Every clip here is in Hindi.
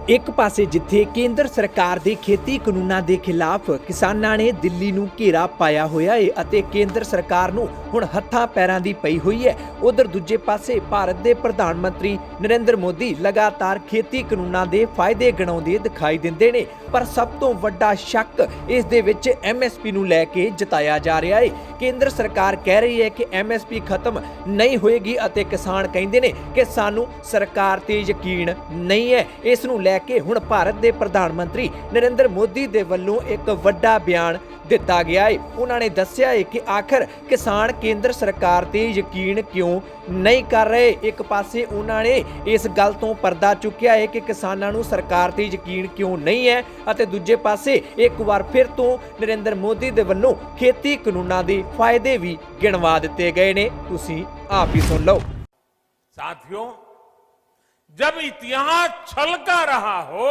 ਇੱਕ ਪਾਸੇ ਜਿੱਥੇ ਕੇਂਦਰ ਸਰਕਾਰ ਦੇ ਖੇਤੀ ਕਾਨੂੰਨਾਂ ਦੇ ਖਿਲਾਫ ਕਿਸਾਨਾਂ ਨੇ ਦਿੱਲੀ ਨੂੰ ਘੇਰਾ ਪਾਇਆ ਹੋਇਆ ਹੈ ਅਤੇ ਕੇਂਦਰ ਸਰਕਾਰ ਨੂੰ ਹੁਣ ਹੱਥਾਂ ਪੈਰਾਂ ਦੀ ਪਈ ਹੋਈ ਹੈ, ਉਧਰ ਦੂਜੇ ਪਾਸੇ ਭਾਰਤ ਦੇ ਪ੍ਰਧਾਨ ਮੰਤਰੀ ਨਰਿੰਦਰ ਮੋਦੀ ਲਗਾਤਾਰ ਖੇਤੀ ਕਾਨੂੰਨਾਂ ਦੇ ਫਾਇਦੇ ਗਿਣਾਉਂਦੇ ਦਿਖਾਈ ਦਿੰਦੇ ਨੇ। ਪਰ ਸਭ ਤੋਂ ਵੱਡਾ ਸ਼ੱਕ ਇਸ ਦੇ ਵਿੱਚ ਐਮਐਸਪੀ ਨੂੰ ਲੈ ਕੇ ਜਤਾਇਆ ਜਾ ਰਿਹਾ ਹੈ। ਕੇਂਦਰ ਸਰਕਾਰ ਕਹਿ ਰਹੀ ਹੈ ਕਿ ਐਮਐਸਪੀ ਖਤਮ ਨਹੀਂ ਹੋਏਗੀ ਅਤੇ ਕਿਸਾਨ ਕਹਿੰਦੇ ਨੇ ਕਿ ਸਾਨੂੰ ਸਰਕਾਰ ਤੇ ਯਕੀਨ ਨਹੀਂ ਹੈ। ਇਸ ਨੂੰ ਲੈ ਕੇ ਹੁਣ ਭਾਰਤ ਦੇ ਪ੍ਰਧਾਨ ਮੰਤਰੀ ਨਰਿੰਦਰ ਮੋਦੀ ਦੇ ਵੱਲੋਂ ਇੱਕ ਵੱਡਾ ਬਿਆਨ ਦਿੱਤਾ ਗਿਆ ਹੈ। ਉਹਨਾਂ ਨੇ ਦੱਸਿਆ ਹੈ ਕਿ ਆਖਰ ਕਿਸਾਨ ਕੇਂਦਰ ਸਰਕਾਰ ਤੇ ਯਕੀਨ ਕਿਉਂ ਨਹੀਂ ਕਰ ਰਹੇ। ਇੱਕ ਪਾਸੇ ਉਹਨਾਂ ਨੇ ਇਸ ਗੱਲ ਤੋਂ ਪਰਦਾ ਚੁੱਕਿਆ ਹੈ ਕਿ ਕਿਸਾਨਾਂ ਨੂੰ ਸਰਕਾਰ ਤੇ ਯਕੀਨ ਕਿਉਂ ਨਹੀਂ ਹੈ ਅਤੇ ਦੂਜੇ ਪਾਸੇ ਇੱਕ ਵਾਰ ਫਿਰ ਤੋਂ ਨਰਿੰਦਰ ਮੋਦੀ ਦੇ ਵੱਲੋਂ ਖੇਤੀ ਕਾਨੂੰਨਾਂ ਦੇ ਫਾਇਦੇ ਵੀ ਗਿਣਵਾ ਦਿੱਤੇ ਗਏ ਨੇ। ਤੁਸੀਂ ਆਪ ਹੀ ਸੁਣ ਲਓ। साथियों, जब इतिहास छलका रहा हो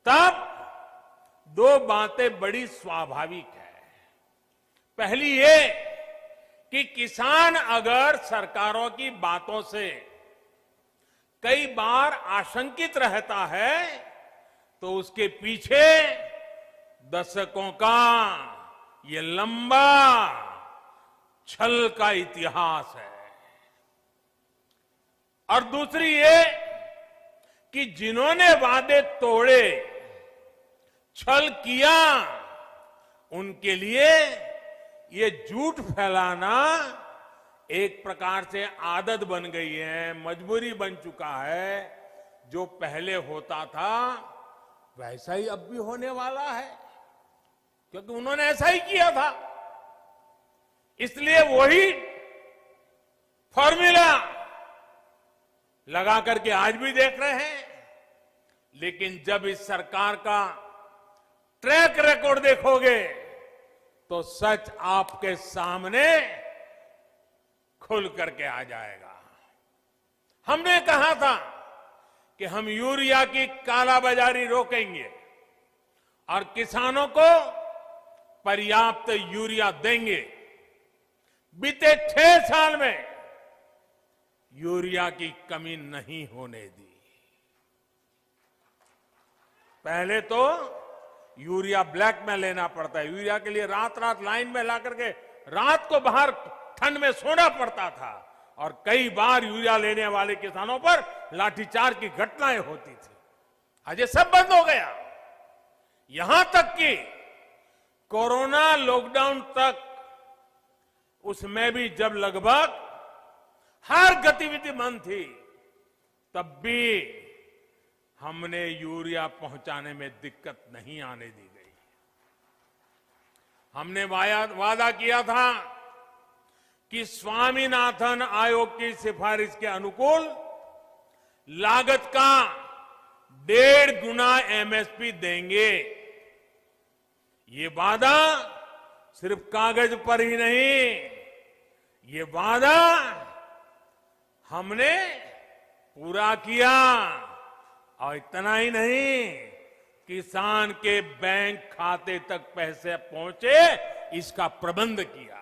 तब दो बातें बड़ी स्वाभाविक है। पहली ये कि किसान अगर सरकारों की बातों से कई बार आशंकित रहता है तो उसके पीछे दशकों का ये लंबा छल का इतिहास है। और दूसरी ये कि जिन्होंने वादे तोड़े, छल किया, उनके लिए ये झूठ फैलाना एक प्रकार से आदत बन गई है, मजबूरी बन चुका है। जो पहले होता था वैसा ही अब भी होने वाला है, क्योंकि उन्होंने ऐसा ही किया था। इसलिए वही फॉर्मूला लगा करके आज भी देख रहे हैं। लेकिन जब इस सरकार का ट्रैक रिकॉर्ड देखोगे तो सच आपके सामने खुल करके आ जाएगा। हमने कहा था कि हम यूरिया की कालाबाजारी रोकेंगे और किसानों को पर्याप्त यूरिया देंगे। बीते 6 साल में यूरिया की कमी नहीं होने दी। पहले तो यूरिया ब्लैक में लेना पड़ता है, यूरिया के लिए रात रात लाइन में ला करके रात को बाहर ठंड में सोना पड़ता था और कई बार यूरिया लेने वाले किसानों पर लाठीचार्ज की घटनाएं होती थी। आज ये सब बंद हो गया। यहां तक कि कोरोना लॉकडाउन तक उसमें भी जब लगभग हर गतिविधि बंद थी तब भी हमने यूरिया पहुंचाने में दिक्कत नहीं आने दी गई। हमने वादा किया था कि स्वामीनाथन आयोग की सिफारिश के अनुकूल लागत का 1.5 गुना एमएसपी देंगे। ये वादा सिर्फ कागज पर ही नहीं, ये वादा हमने पूरा किया। और इतना ही नहीं, किसान के बैंक खाते तक पैसे पहुंचे, इसका प्रबंध किया।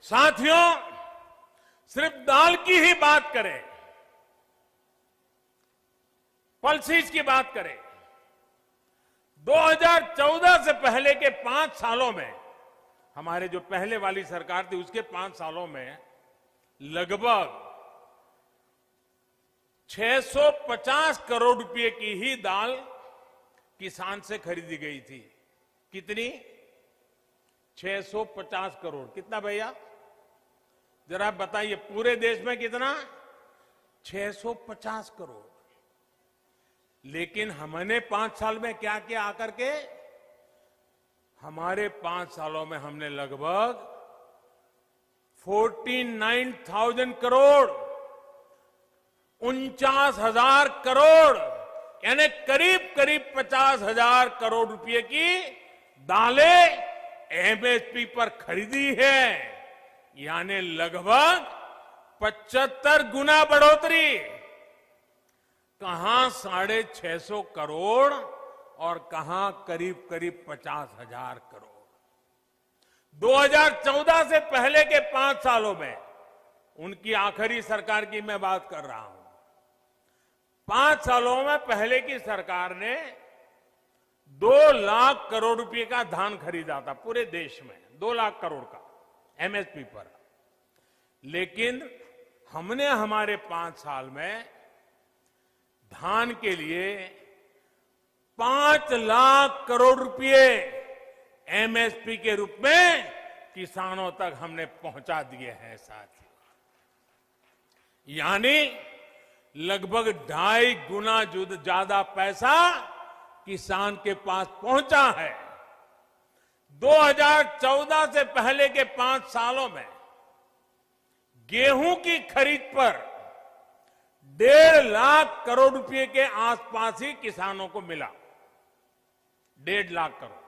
साथियों, सिर्फ दाल की ही बात करें, पल्सीज की बात करें, 2014 से पहले के 5 सालों में, हमारे जो पहले वाली सरकार थी उसके 5 सालों में लगभग 650 करोड़ रुपए की ही दाल किसान से खरीदी गई थी। कितनी? 650 करोड़। कितना भैया? जरा बताइए, पूरे देश में कितना? 650 करोड़। लेकिन हमने 5 साल में क्या किया आकर के? हमारे 5 सालों में हमने लगभग 49,000 करोड़, 49,000 करोड़, यानी करीब करीब 50,000 करोड़ रुपए की दालें एमएसपी पर खरीदी है। यानी लगभग 75 गुना बढ़ोतरी। कहां 650 करोड़ और कहां करीब करीब 50,000 करोड़। 2014 से पहले के 5 सालों में उनकी आखिरी सरकार की मैं बात कर रहा हूं। 5 सालों में पहले की सरकार ने 2 लाख करोड़ रुपए का धान खरीदा था पूरे देश में, 2 लाख करोड़ का एमएसपी पर। लेकिन हमने हमारे 5 साल में धान के लिए 5 लाख करोड़ रुपए एमएसपी के रूप में किसानों तक हमने पहुंचा दिए हैं साथियों। यानी लगभग 2.5 गुना ज्यादा पैसा किसान के पास पहुंचा है। 2014 से पहले के 5 सालों में गेहूं की खरीद पर 1.5 लाख करोड़ रुपए के आसपास ही किसानों को मिला। 1.5 लाख करोड़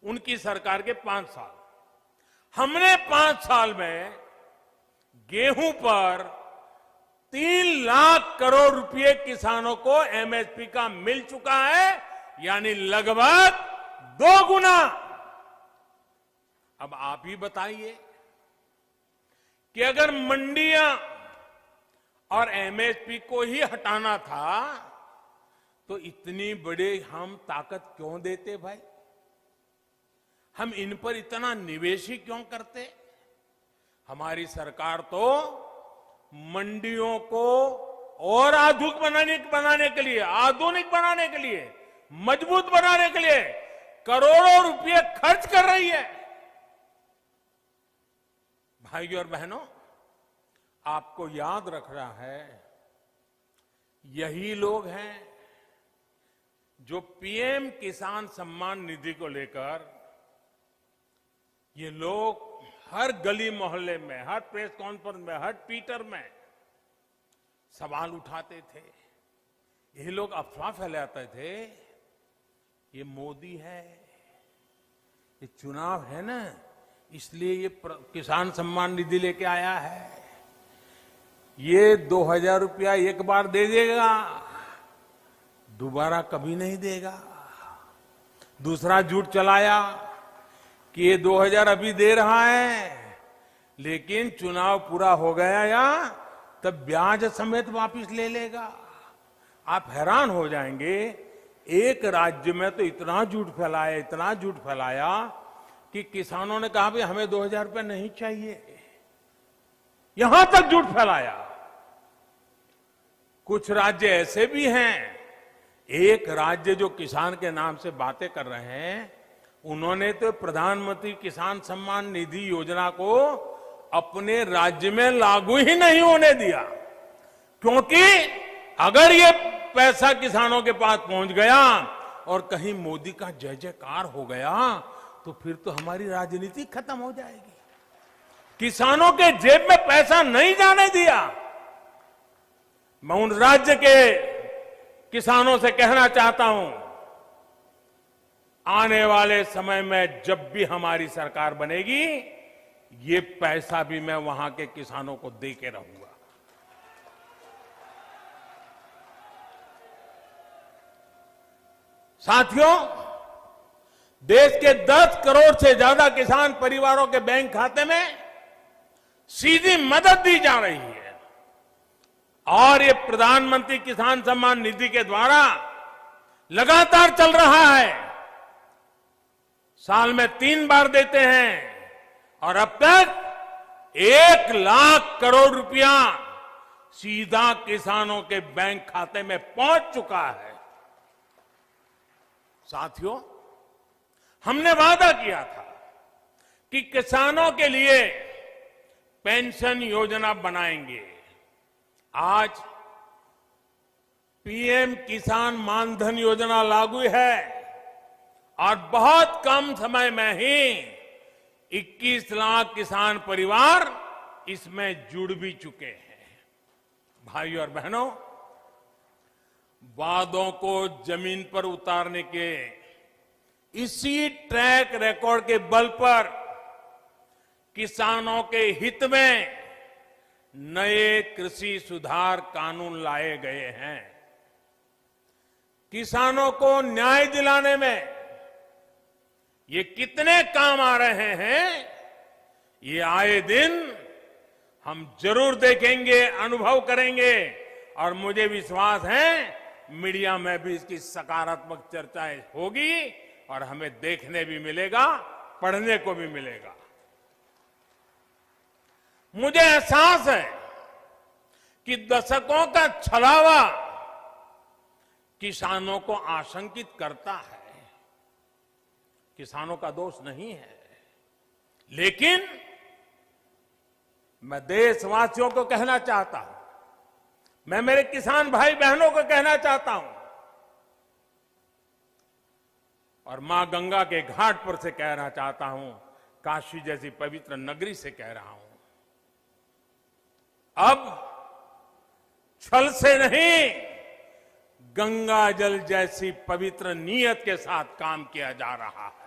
उनकी सरकार के 5 साल। हमने 5 साल में गेहूं पर 3 लाख करोड़ रुपए किसानों को एमएसपी का मिल चुका है, यानी लगभग 2 गुना। अब आप ही बताइए कि अगर मंडियां और एमएसपी को ही हटाना था तो इतनी बड़ी हम ताकत क्यों देते भाई? हम इन पर इतना निवेश ही क्यों करते? हमारी सरकार तो मंडियों को और आधुनिक बनाने के लिए, मजबूत बनाने के लिए करोड़ों रुपए खर्च कर रही है। भाइयों और बहनों, आपको याद रखना है, यही लोग हैं जो पीएम किसान सम्मान निधि को लेकर ये लोग हर गली मोहल्ले में, हर प्रेस कॉन्फ्रेंस में, हर ट्विटर में सवाल उठाते थे। ये लोग अफवाह फैलाते थे, ये मोदी है, ये चुनाव है ना, इसलिए ये किसान सम्मान निधि लेके आया है, ये 2000 रुपया एक बार दे देगा, दोबारा कभी नहीं देगा। दूसरा झूठ चलाया कि ये 2000 अभी दे रहा है, लेकिन चुनाव पूरा हो गया या तब ब्याज समेत वापस ले लेगा। आप हैरान हो जाएंगे, एक राज्य में तो इतना झूठ फैलाया कि किसानों ने कहा भाई हमें 2000 रुपये नहीं चाहिए। यहां तक झूठ फैलाया। कुछ राज्य ऐसे भी हैं, एक राज्य जो किसान के नाम से बातें कर रहे हैं, उन्होंने तो प्रधानमंत्री किसान सम्मान निधि योजना को अपने राज्य में लागू ही नहीं होने दिया, क्योंकि अगर ये पैसा किसानों के पास पहुंच गया और कहीं मोदी का जय जयकार हो गया तो फिर तो हमारी राजनीति खत्म हो जाएगी। किसानों के जेब में पैसा नहीं जाने दिया। मैं उन राज्य के किसानों से कहना चाहता हूं, आने वाले समय में जब भी हमारी सरकार बनेगी, ये पैसा भी मैं वहां के किसानों को दे के रहूंगा। साथियों, देश के 10 करोड़ से ज्यादा किसान परिवारों के बैंक खाते में सीधी मदद दी जा रही है और ये प्रधानमंत्री किसान सम्मान निधि के द्वारा लगातार चल रहा है। साल में 3 बार देते हैं और अब तक 1 लाख करोड़ रुपया सीधा किसानों के बैंक खाते में पहुंच चुका है। साथियों, हमने वादा किया था कि किसानों के लिए पेंशन योजना बनाएंगे। आज पीएम किसान मानधन योजना लागू है और बहुत कम समय में ही 21 लाख किसान परिवार इसमें जुड़ भी चुके हैं। भाइयों और बहनों, वादों को जमीन पर उतारने के इसी ट्रैक रिकॉर्ड के बल पर किसानों के हित में नए कृषि सुधार कानून लाए गए हैं। किसानों को न्याय दिलाने में ये कितने काम आ रहे हैं, ये आए दिन हम जरूर देखेंगे, अनुभव करेंगे और मुझे विश्वास है मीडिया में भी इसकी सकारात्मक चर्चाएं होगी और हमें देखने भी मिलेगा, पढ़ने को भी मिलेगा। मुझे एहसास है कि दशकों का छलावा किसानों को आशंकित करता है। किसानों का दोष नहीं है, लेकिन मैं देशवासियों को कहना चाहता हूं, मैं मेरे किसान भाई बहनों को कहना चाहता हूं और मां गंगा के घाट पर से कहना चाहता हूं, काशी जैसी पवित्र नगरी से कह रहा हूं, अब छल से नहीं, गंगा जल जैसी पवित्र नीयत के साथ काम किया जा रहा है।